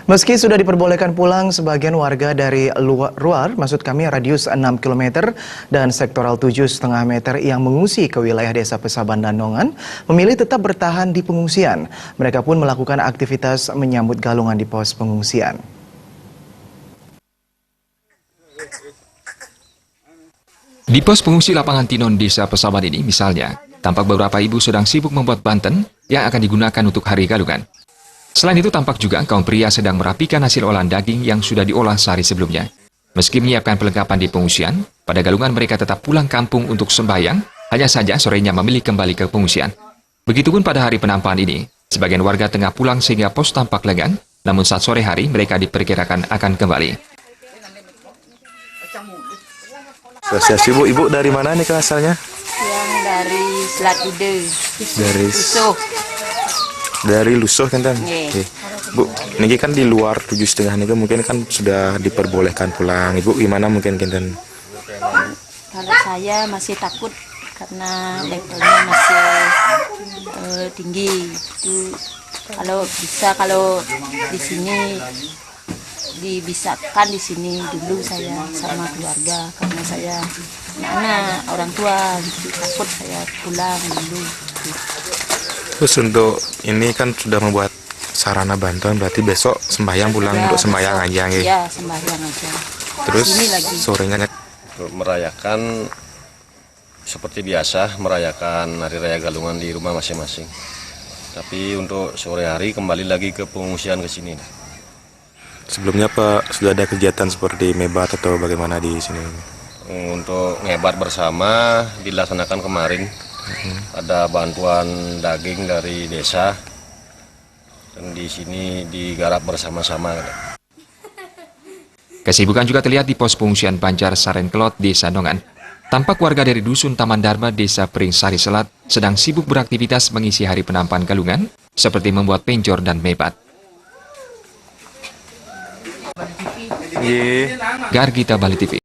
Meski sudah diperbolehkan pulang, sebagian warga dari luar, maksud kami radius 6 km dan sektoral 7,5 meter yang mengungsi ke wilayah Desa Pesaban Dandongan memilih tetap bertahan di pengungsian. Mereka pun melakukan aktivitas menyambut galungan di pos pengungsian. Di pos pengungsi lapangan Tinon Desa Pesaban ini misalnya, tampak beberapa ibu sedang sibuk membuat banten yang akan digunakan untuk hari galungan. Selain itu tampak juga kaum pria sedang merapikan hasil olahan daging yang sudah diolah sehari sebelumnya. Meski menyiapkan perlengkapan di pengungsian, pada galungan mereka tetap pulang kampung untuk sembahyang, hanya saja sorenya memilih kembali ke pengungsian. Begitupun pada hari penampakan ini, sebagian warga tengah pulang sehingga pos tampak lengang, namun saat sore hari mereka diperkirakan akan kembali. Ibu, ibu dari mana nih asalnya? Yang dari Selat Ide. Dari Lusuh. Dari Lusuh kan? Yeah. Oke. Bu, ini kan di luar 7,5 nih mungkin kan sudah diperbolehkan pulang. Ibu gimana mungkin Kinten? Kalau saya masih takut karena levelnya masih tinggi. Itu kalau di sini dibisakan di sini dulu saya sama keluarga karena saya anak orang tua takut saya pulang dulu. Terus untuk ini kan sudah membuat sarana bantuan, berarti besok sembahyang pulang Ya, untuk sembahyang aja gitu. Ya, sembahyang aja. Terus Sini lagi. sorenya Untuk merayakan seperti biasa, merayakan Hari Raya Galungan di rumah masing-masing. Tapi untuk sore hari kembali lagi ke pengungsian ke sini. sebelumnya Pak sudah ada kegiatan seperti mebat atau bagaimana di sini? Untuk ngebat bersama dilaksanakan kemarin. Ada bantuan daging dari desa dan di sini digarap bersama-sama. Kesibukan juga terlihat di pos pengungsian Banjar Sarenkelot, Desa Dongan. Tampak warga dari Dusun Taman Dharma, Desa Pringsari Selat, sedang sibuk beraktivitas mengisi hari penampakan galungan, seperti membuat penjor dan mebat. Gargita Bali TV.